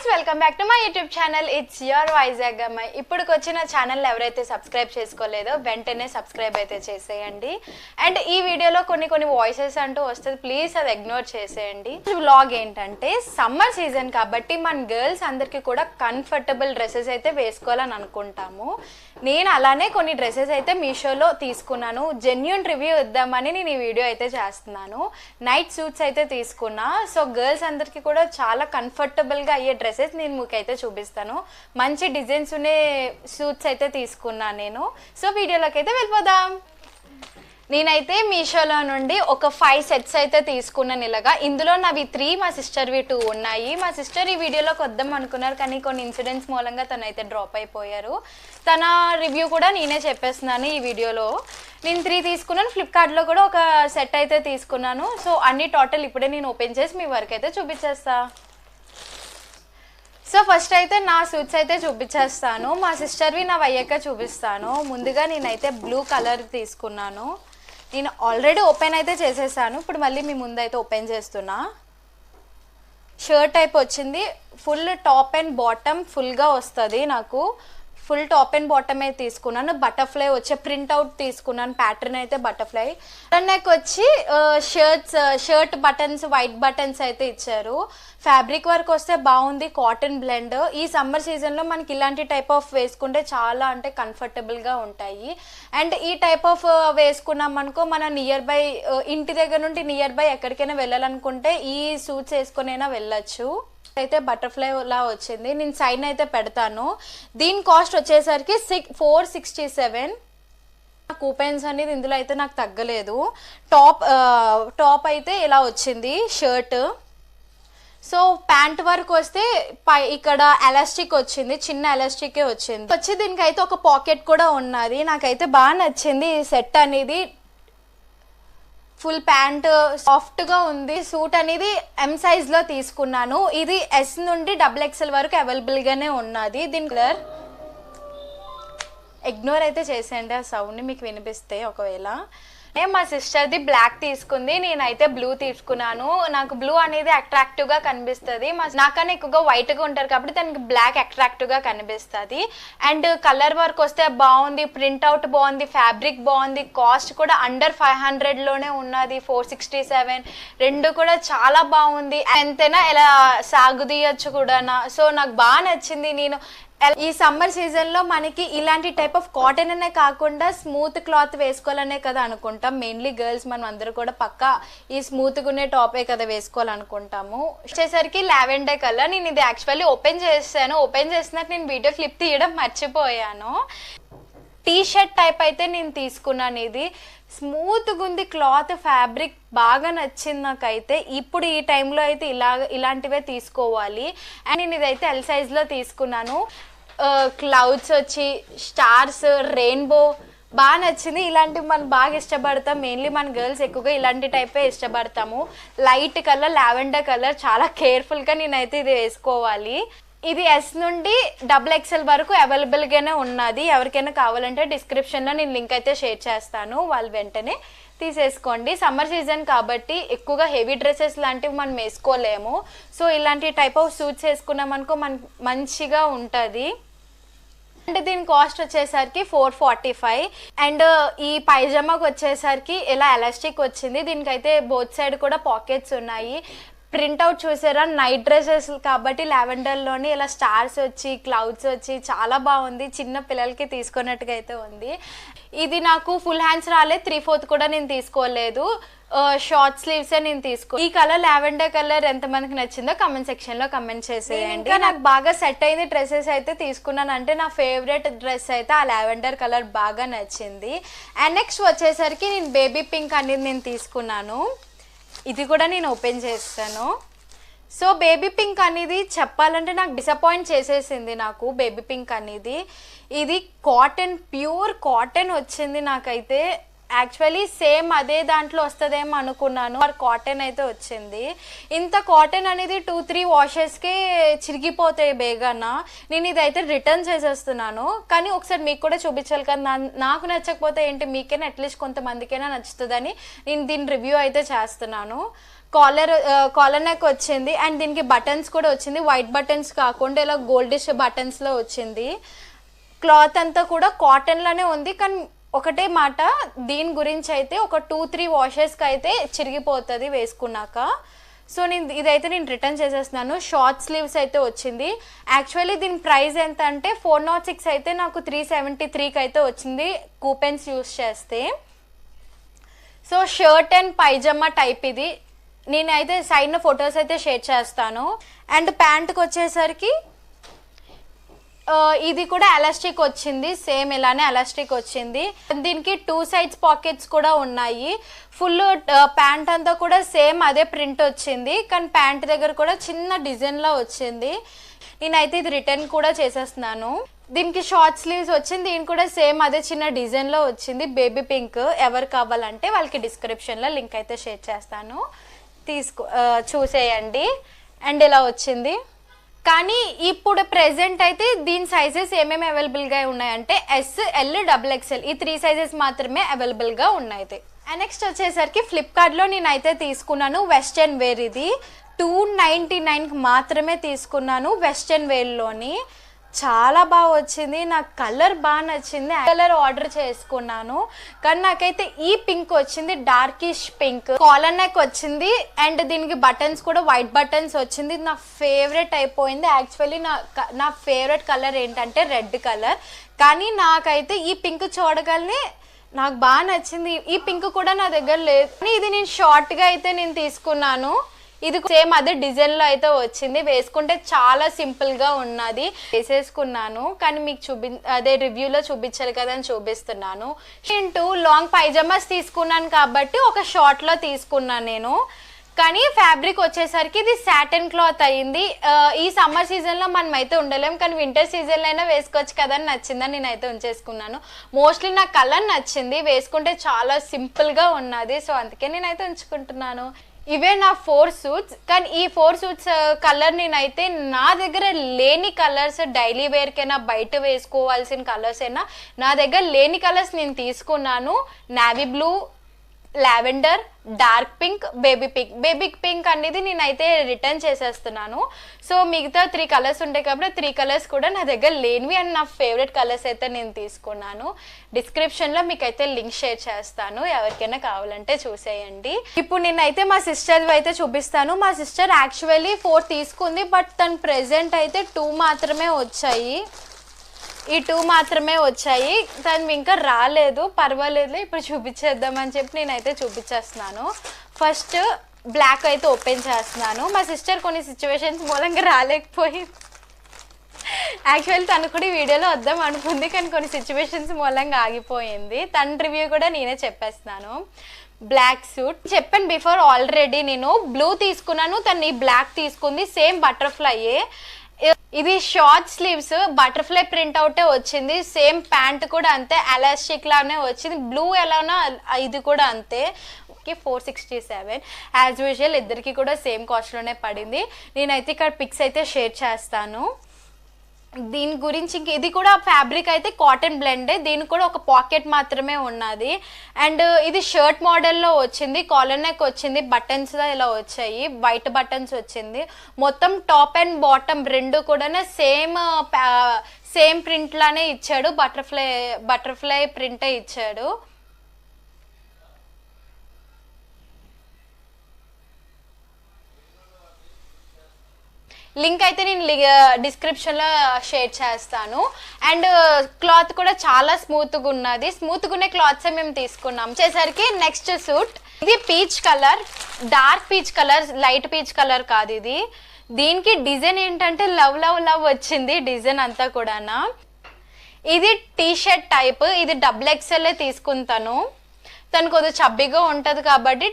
guys, welcome back to my YouTube channel. It's your Vizag Amai. ఇప్పుడుకి వచ్చిన channel ఎవరైతే subscribe చేసుకోలేదో వెంటనే subscribe అయితే చేసేయండి. అండ్ ఈ వీడియోలో కొన్ని వాయిసెస్ అంటూ వస్తుంది, ప్లీజ్ అది ఇగ్నోర్ చేసేయండి. వ్లాగ్ ఏంటంటే సమ్మర్ సీజన్ కాబట్టి మన గర్ల్స్ అందరికీ కూడా కంఫర్టబుల్ డ్రెస్సెస్ అయితే వేసుకోవాలని అనుకుంటాము. నేను అలానే కొన్ని డ్రెస్సెస్ అయితే మీషోలో తీసుకున్నాను. జెన్యూన్ రివ్యూ ఇద్దామని నేను ఈ వీడియో అయితే చేస్తున్నాను. నైట్ సూట్స్ అయితే తీసుకున్నా. సో గర్ల్స్ అందరికీ కూడా చాలా కంఫర్టబుల్గా అయ్యే డ్రెస్సెస్ నేను మీకైతే చూపిస్తాను. మంచి డిజైన్స్ ఉండే సూట్స్ అయితే తీసుకున్నాను నేను. సో వీడియోలోకి అయితే వెళ్ళిపోదాం. నేనైతే మీషోలో నుండి ఒక 5 సెట్స్ అయితే తీసుకున్నాను ఇలాగా. ఇందులో నావి 3, మా సిస్టర్వి 2 ఉన్నాయి. మా సిస్టర్ ఈ వీడియోలోకి వద్దాం అనుకున్నారు, కానీ కొన్ని ఇన్సిడెంట్స్ మూలంగా తనైతే డ్రాప్ అయిపోయారు. తన రివ్యూ కూడా నేనే చెప్పేస్తున్నాను ఈ వీడియోలో. నేను 3 తీసుకున్నాను. ఫ్లిప్కార్ట్లో కూడా ఒక సెట్ అయితే తీసుకున్నాను. సో అన్ని టోటల్ ఇప్పుడే నేను ఓపెన్ చేసి మీ వరకు అయితే చూపించేస్తా. సో ఫస్ట్ అయితే నా సూట్స్ అయితే చూపించేస్తాను. మా సిస్టర్వి నా అయ్యాక చూపిస్తాను. ముందుగా నేనైతే బ్లూ కలర్ తీసుకున్నాను. నేను ఆల్రెడీ ఓపెన్ అయితే చేసేసాను. ఇప్పుడు మళ్ళీ మీ ముందు అయితే ఓపెన్ చేస్తున్నా. షర్ట్ టైప్ వచ్చింది. ఫుల్ టాప్ అండ్ బాటమ్ ఫుల్గా వస్తుంది. నాకు ఫుల్ టాప్ అండ్ బాటమ్ అయితే తీసుకున్నాను. బటర్ఫ్లై వచ్చే ప్రింట్అవుట్ తీసుకున్నాను. ప్యాటర్న్ అయితే బటర్ఫ్లై. నెక్ వచ్చి షర్ట్ బటన్స్, వైట్ బటన్స్ అయితే ఇచ్చారు. ఫ్యాబ్రిక్ వర్క్ వస్తే బాగుంది. Cotton blend. ఈ సమ్మర్ సీజన్లో మనకి ఇలాంటి టైప్ ఆఫ్ వేసుకుంటే చాలా అంటే కంఫర్టబుల్గా ఉంటాయి. అండ్ ఈ టైప్ ఆఫ్ వేసుకున్నాం అనుకో, మన నియర్ బై ఇంటి దగ్గర నుండి నియర్ బై ఎక్కడికైనా వెళ్ళాలనుకుంటే ఈ సూట్స్ వేసుకునైనా వెళ్ళచ్చు. అయితే బటర్ఫ్లై లా వచ్చింది. నేను సైన్ అయితే పెడతాను. దీని కాస్ట్ వచ్చేసరికి 467. కూపెన్స్ అనేది ఇందులో అయితే నాకు తగ్గలేదు. టాప్ అయితే ఇలా వచ్చింది షర్ట్. సో ప్యాంట్ వర్క్ వస్తే ఇక్కడ ఎలాస్టిక్ వచ్చింది, చిన్న ఎలాస్టికే వచ్చింది. దీనికి అయితే ఒక పాకెట్ కూడా ఉన్నది. నాకైతే బాగా నచ్చింది ఈ సెట్ అనేది. ఫుల్ ప్యాంట్ సాఫ్ట్గా ఉంది. సూట్ అనేది M సైజ్లో తీసుకున్నాను. ఇది S నుండి XXL వరకు అవైలబుల్గానే ఉన్నది. దీని కలర్ ఇగ్నోర్ అయితే చేసేయండి ఆ సౌండ్ని మీకు వినిపిస్తే ఒకవేళ. మా సిస్టర్ది బ్లాక్ తీసుకుంది, నేనైతే బ్లూ తీసుకున్నాను. నాకు బ్లూ అనేది అట్రాక్టివ్గా కనిపిస్తుంది. నాకన్నా ఎక్కువగా వైట్గా ఉంటారు కాబట్టి దానికి బ్లాక్ అట్రాక్టివ్గా కనిపిస్తుంది. అండ్ కలర్ వర్క్ వస్తే బాగుంది, ప్రింట్అవుట్ బాగుంది, ఫ్యాబ్రిక్ బాగుంది. కాస్ట్ కూడా అండర్ 500లోనే ఉన్నది. 467. రెండు కూడా చాలా బాగుంది. ఎంతైనా ఇలా సాగుదీయచ్చు కూడా. సో నాకు బాగా నచ్చింది. నేను ఈ సమ్మర్ సీజన్లో మనకి ఇలాంటి టైప్ ఆఫ్ కాటన్ అనే కాకుండా స్మూత్ క్లాత్ వేసుకోవాలనే కదా అనుకుంటాం. మెయిన్లీ గర్ల్స్ మనం అందరూ కూడా పక్కా ఈ స్మూత్గా ఉండే టాపే కదా వేసుకోవాలనుకుంటాము. వచ్చేసరికి లావెండర్ కలర్. నేను ఇది యాక్చువల్లీ ఓపెన్ చేస్తాను. ఓపెన్ చేసినాక నేను వీడియో క్లిప్ తీయడం మర్చిపోయాను. టీ షర్ట్ టైప్ అయితే నేను తీసుకున్నాను. ఇది స్మూత్గా ఉంది క్లాత్, ఫ్యాబ్రిక్ బాగా నచ్చింది నాకైతే. ఇప్పుడు ఈ టైంలో అయితే ఇలాంటివే తీసుకోవాలి. అండ్ నేను ఇదైతే L సైజ్లో తీసుకున్నాను. క్లౌడ్స్ వచ్చి స్టార్స్, రెయిన్బో బాగా నచ్చింది. ఇలాంటివి మనం బాగా ఇష్టపడతాం. మెయిన్లీ మన గర్ల్స్ ఎక్కువగా ఇలాంటి టైపే ఇష్టపడతాము. Light colour, lavender colour. చాలా కేర్ఫుల్గా నేనైతే ఇది వేసుకోవాలి. ఇది S నుండి XXL వరకు అవైలబుల్గానే ఉన్నది. ఎవరికైనా కావాలంటే డిస్క్రిప్షన్లో నేను లింక్ అయితే షేర్ చేస్తాను. వాళ్ళు వెంటనే తీసేసుకోండి. సమ్మర్ సీజన్ కాబట్టి ఎక్కువగా హెవీ డ్రెస్సెస్ లాంటివి మనం వేసుకోలేము. సో ఇలాంటి టైప్ ఆఫ్ సూట్స్ వేసుకున్నాం అనుకో మంచిగా ఉంటుంది. అంటే దీని కాస్ట్ వచ్చేసరికి 445. అండ్ ఈ పైజామాకి వచ్చేసరికి ఇలా ఎలాస్టిక్ వచ్చింది. దీనికైతే బోత్ సైడ్ కూడా పాకెట్స్ ఉన్నాయి. ప్రింట్అవుట్ చూసారా, నైట్ డ్రెస్సెస్ కాబట్టి లావెండర్లోని ఇలా స్టార్స్ వచ్చి క్లౌడ్స్ వచ్చి చాలా బాగుంది. చిన్న పిల్లలకి తీసుకున్నట్టుగా అయితే ఉంది. ఇది నాకు ఫుల్ హ్యాండ్స్ రాలేదు, 3/4 కూడా నేను తీసుకోలేదు. షార్ట్ స్లీవ్సే నేను ఈ కలర్ లావెండర్ కలర్ ఎంతమందికి నచ్చిందో కమెంట్ సెక్షన్లో కమెంట్ చేసేయండి. నాకు బాగా సెట్ అయింది డ్రెస్సెస్ అయితే తీసుకున్నాను. అంటే నా ఫేవరెట్ డ్రెస్ అయితే ఆ లావెండర్ కలర్ బాగా నచ్చింది. అండ్ నెక్స్ట్ వచ్చేసరికి నేను బేబీ పింక్ అనేది నేను తీసుకున్నాను. ఇది కూడా నేను ఓపెన్ చేస్తాను. సో బేబీ పింక్ అనేది చెప్పాలంటే నాకు డిసప్పాయింట్ చేసేసింది. నాకు బేబీ పింక్ అనేది ఇది కాటన్, ప్యూర్ కాటన్ వచ్చింది. నాకైతే యాక్చువల్లీ సేమ్ అదే దాంట్లో వస్తుందేమో అనుకున్నాను, మరి కాటన్ అయితే వచ్చింది. ఇంత కాటన్ అనేది 2-3 వాషెస్కి చిరిగిపోతాయి బేగాన. నేను ఇదైతే రిటర్న్ చేసేస్తున్నాను, కానీ ఒకసారి మీకు కూడా చూపించాలి కదా, నాకు నచ్చకపోతే ఏంటి, మీకైనా అట్లీస్ట్ కొంతమందికైనా నచ్చుతుందని నేను దీని రివ్యూ అయితే చేస్తున్నాను. కాలర్ నెక్ వచ్చింది అండ్ దీనికి బటన్స్ కూడా వచ్చింది. వైట్ బటన్స్ కాకుండా ఇలా గోల్డిష్ బటన్స్లో వచ్చింది. క్లాత్ అంతా కూడా కాటన్లోనే ఉంది, కానీ ఒకటే మాట, దీని గురించి అయితే ఒక 2-3 వాషెస్కి అయితే చిరిగిపోతుంది వేసుకున్నాక. సో ఇదైతే నేను రిటర్న్ చేసేస్తున్నాను. షార్ట్ స్లీవ్స్ అయితే వచ్చింది. యాక్చువల్లీ దీని ప్రైస్ ఎంత అంటే 406 అయితే నాకు 373కి అయితే వచ్చింది కూపెన్స్ యూస్ చేస్తే. So shirt and pyjama type ఇది. నేనైతే సైడ్న ఫొటోస్ అయితే షేర్ చేస్తాను. అండ్ ప్యాంట్కి వచ్చేసరికి ఇది కూడా ఎలాస్టిక్ వచ్చింది, సేమ్ ఇలానే ఎలాస్టిక్ వచ్చింది. దీనికి 2 సైడ్స్ పాకెట్స్ కూడా ఉన్నాయి. ఫుల్ ప్యాంట్ అంతా కూడా సేమ్ అదే ప్రింట్ వచ్చింది, కానీ ప్యాంట్ దగ్గర కూడా చిన్న డిజైన్లో వచ్చింది. నేనైతే ఇది రిటర్న్ కూడా చేసేస్తున్నాను. దీనికి షార్ట్ స్లీవ్స్ వచ్చింది, దీనికి కూడా సేమ్ అదే చిన్న డిజైన్లో వచ్చింది, బేబీ పింక్. ఎవరు కావాలంటే వాళ్ళకి డిస్క్రిప్షన్లో లింక్ అయితే షేర్ చేస్తాను, చూసేయండి. అండ్ ఇలా వచ్చింది. కానీ ఇప్పుడు ప్రెజెంట్ అయితే దీని సైజెస్ ఏమేమి అవైలబుల్గా ఉన్నాయంటే SL, XXL ఈ 3 సైజెస్ మాత్రమే అవైలబుల్గా ఉన్నాయి. అండ్ నెక్స్ట్ వచ్చేసరికి ఫ్లిప్కార్ట్లో నేనైతే తీసుకున్నాను వెస్టర్న్ వేర్. ఇది 299కి మాత్రమే తీసుకున్నాను. వెస్టర్న్ వేర్లోని చాలా బాగా వచ్చింది, నాకు కలర్ బాగా నచ్చింది. కలర్ ఆర్డర్ చేసుకున్నాను, కానీ నాకైతే ఈ పింక్ వచ్చింది, డార్కిష్ పింక్. కాలర్ నెక్ వచ్చింది అండ్ దీనికి బటన్స్ కూడా వైట్ బటన్స్ వచ్చింది. నా ఫేవరెట్ అయిపోయింది. యాక్చువల్లీ నా ఫేవరెట్ కలర్ ఏంటంటే రెడ్ కలర్, కానీ నాకైతే ఈ పింక్ చూడగానే నాకు బాగా నచ్చింది. ఈ పింక్ కూడా నా దగ్గర లేదు, కానీ ఇది నేను షార్ట్గా అయితే నేను తీసుకున్నాను. ఇది సేమ్ అదే డిజైన్లో అయితే వచ్చింది. వేసుకుంటే చాలా సింపుల్గా ఉన్నది, వేసేసుకున్నాను. కానీ మీకు అదే రివ్యూలో చూపించాలి కదా అని చూపిస్తున్నాను. ఇంటూ లాంగ్ పైజామాస్ తీసుకున్నాను కాబట్టి ఒక షార్ట్లో తీసుకున్నాను నేను. కానీ ఫ్యాబ్రిక్ వచ్చేసరికి ఇది సాటిన్ క్లాత్ అయ్యింది. ఈ సమ్మర్ సీజన్లో మనం అయితే ఉండలేం, కానీ వింటర్ సీజన్లో అయినా వేసుకోవచ్చు కదా అని నచ్చిందని నేనైతే ఉంచేసుకున్నాను. మోస్ట్లీ నాకు కలర్ నచ్చింది, వేసుకుంటే చాలా సింపుల్గా ఉన్నది, సో అందుకే నేనైతే ఉంచుకుంటున్నాను. ఇవే నా 4 సూట్స్. కానీ ఈ 4 సూట్స్ కలర్ నేనైతే నా దగ్గర లేని కలర్స్, డైలీ వేర్కైనా బయట వేసుకోవాల్సిన కలర్స్ అయినా నా దగ్గర లేని కలర్స్ నేను తీసుకున్నాను. Navy blue, lavender, dark pink, baby pink. Baby pink అనేది నేనైతే రిటర్న్ చేసేస్తున్నాను. సో మిగతా 3 కలర్స్ ఉంటాయి కాబట్టి 3 కలర్స్ కూడా నా దగ్గర లేనివి అండ్ నా ఫేవరెట్ కలర్స్ అయితే నేను తీసుకున్నాను. డిస్క్రిప్షన్లో మీకైతే లింక్ షేర్ చేస్తాను, ఎవరికైనా కావాలంటే చూసేయండి. ఇప్పుడు నేనైతే మా సిస్టర్వి అయితే చూపిస్తాను. మా సిస్టర్ యాక్చువల్లీ 4 తీసుకుంది, బట్ తను ప్రెజెంట్ అయితే 2 మాత్రమే వచ్చాయి. ఈ 2 మాత్రమే వచ్చాయి, తను ఇంకా రాలేదు. పర్వాలేదు, ఇప్పుడు చూపించేద్దామని చెప్పి నేనైతే చూపించేస్తున్నాను. ఫస్ట్ బ్లాక్ అయితే ఓపెన్ చేస్తున్నాను. మా సిస్టర్ కొన్ని సిచ్యువేషన్స్ మూలంగా రాలేకపోయింది. యాక్చువల్లీ తను కూడా ఈ వీడియోలో వద్దాం అనుకుంది, కానీ కొన్ని సిచ్యువేషన్స్ మూలంగా ఆగిపోయింది. తన రివ్యూ కూడా నేనే చెప్పేస్తున్నాను. బ్లాక్ సూట్ చెప్పాను బిఫోర్ ఆల్రెడీ. నేను బ్లూ తీసుకున్నాను, తను ఈ బ్లాక్ తీసుకుంది. సేమ్ బటర్ఫ్లైయే. ఇది షార్ట్ స్లీవ్స్, బటర్ఫ్లై ప్రింట్ అవుటే వచ్చింది. సేమ్ ప్యాంట్ కూడా అంతే, ఎలాస్టిక్ లానే వచ్చింది. బ్లూ ఎలానో ఇది కూడా అంతే. 467 యాజ్ యూజువల్. ఇద్దరికి కూడా సేమ్ కాస్ట్లోనే పడింది. నేనైతే ఇక్కడ పిక్స్ అయితే షేర్ చేస్తాను. దీని గురించి ఇది కూడా ఫ్యాబ్రిక్ అయితే కాటన్ బ్లెండే. దీనికి కూడా ఒక పాకెట్ మాత్రమే ఉన్నది. అండ్ ఇది షర్ట్ మోడల్లో వచ్చింది, కాలర్ నెక్ వచ్చింది, బటన్స్ ఇలా వచ్చాయి, వైట్ బటన్స్ వచ్చింది. మొత్తం టాప్ అండ్ బాటమ్ రెండు కూడా సేమ్ ప్రింట్ లానే ఇచ్చాడు. బటర్ఫ్లై ప్రింటే ఇచ్చాడు. లింక్ అయితే నేను డిస్క్రిప్షన్లో షేర్ చేస్తాను. అండ్ క్లాత్ కూడా చాలా స్మూత్గా ఉన్నది. స్మూత్గా ఉన్న క్లాత్సే మేము తీసుకున్నాం. వచ్చేసరికి నెక్స్ట్ సూట్, ఇది peach colour, dark peach colour, light peach colour కాదు ఇది. దీనికి డిజైన్ ఏంటంటే లవ్ లవ్ లవ్ వచ్చింది డిజైన్ అంతా కూడా. ఇది టీ షర్ట్ టైప్, ఇది XXL తీసుకుంటాను. తను కొద్దిగా చబ్బిగా ఉంటది కాబట్టి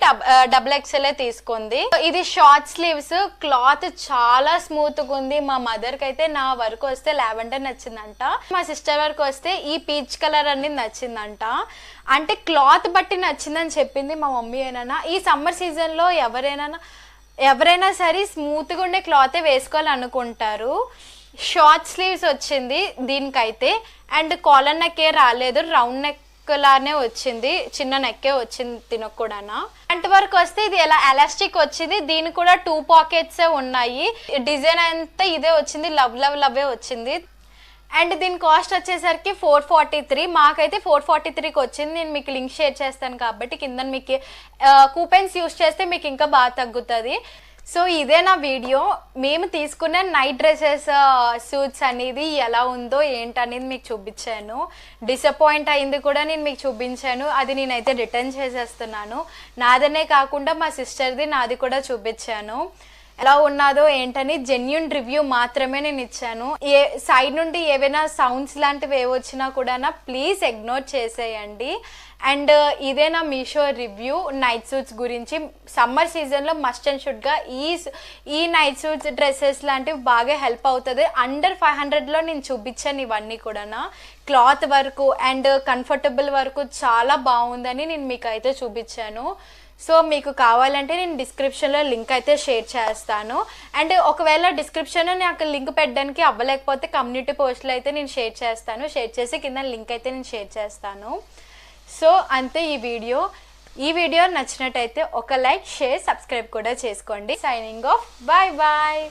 డబుల్ ఎక్స్ఎల్ తీసుకుంది. ఇది షార్ట్ స్లీవ్స్, క్లాత్ చాలా స్మూత్ గా ఉంది. మా మదర్ కి అయితే నా వరకు వస్తే లావెండర్ నచ్చిందంట, మా సిస్టర్ వరకు వస్తే ఈ పీచ్ కలర్ అనేది నచ్చిందంట. అంటే క్లాత్ బట్టి నచ్చిందని చెప్పింది మా మమ్మీ. అయినా ఈ సమ్మర్ సీజన్ లో ఎవరైనా సరే స్మూత్ గా ఉండే క్లాతే వేసుకోవాలనుకుంటారు. షార్ట్ స్లీవ్స్ వచ్చింది దీనికైతే, అండ్ కాలర్ నెక్కే రాలేదు, రౌండ్ నెక్ లానే వచ్చింది, చిన్న నెక్కే వచ్చింది దీనికి కూడా. ఫ్రంట్ వరకు వస్తే ఇది ఎలా ఎలాస్టిక్ వచ్చింది, దీనికి కూడా 2 పాకెట్స్ ఉన్నాయి. డిజైన్ అంతా ఇదే వచ్చింది, లవ్ వచ్చింది. అండ్ దీని కాస్ట్ వచ్చేసరికి 443. మాకైతే 443కి వచ్చింది. నేను మీకు లింక్ షేర్ చేస్తాను కాబట్టి కింద మీకు కూపెన్స్ యూస్ చేస్తే మీకు ఇంకా బాగా తగ్గుతుంది. సో ఇదే నా వీడియో. మేము తీసుకున్న నైట్ డ్రెస్సెస్ సూట్స్ అనేది ఎలా ఉందో ఏంటనేది మీకు చూపించాను. డిసప్పాయింట్ అయింది కూడా నేను మీకు చూపించాను, అది నేనైతే రిటర్న్ చేసేస్తున్నాను. నాదనే కాకుండా మా సిస్టర్ది నాది కూడా చూపించాను. ఎలా ఉన్నదో ఏంటని జెన్యూన్ రివ్యూ మాత్రమే నేను ఇచ్చాను. ఏ సైడ్ నుండి ఏవైనా సౌండ్స్ లాంటివి ఏవొచ్చినా కూడా ప్లీజ్ ఇగ్నోర్ చేసేయండి. అండ్ ఇదే నా మీషో రివ్యూ నైట్ సూట్స్ గురించి. సమ్మర్ సీజన్లో మస్ట్ అండ్ షుడ్గా ఈ నైట్ సూట్స్ డ్రెస్సెస్ లాంటివి బాగా హెల్ప్ అవుతుంది. అండర్ 500లో నేను చూపించాను ఇవన్నీ కూడా. క్లాత్ వరకు అండ్ కంఫర్టబుల్ వరకు చాలా బాగుందని నేను మీకు అయితే చూపించాను. సో మీకు కావాలంటే నేను డిస్క్రిప్షన్లో లింక్ అయితే షేర్ చేస్తాను. అండ్ ఒకవేళ డిస్క్రిప్షన్లో నాకు లింక్ పెట్టడానికి అవ్వలేకపోతే కమ్యూనిటీ పోస్ట్లో అయితే నేను షేర్ చేస్తాను. షేర్ చేసి కింద లింక్ అయితే నేను షేర్ చేస్తాను. సో అంతే ఈ వీడియో నచ్చినట్టయితే ఒక లైక్, షేర్, సబ్స్క్రైబ్ కూడా చేసుకోండి. Signing off, bye bye.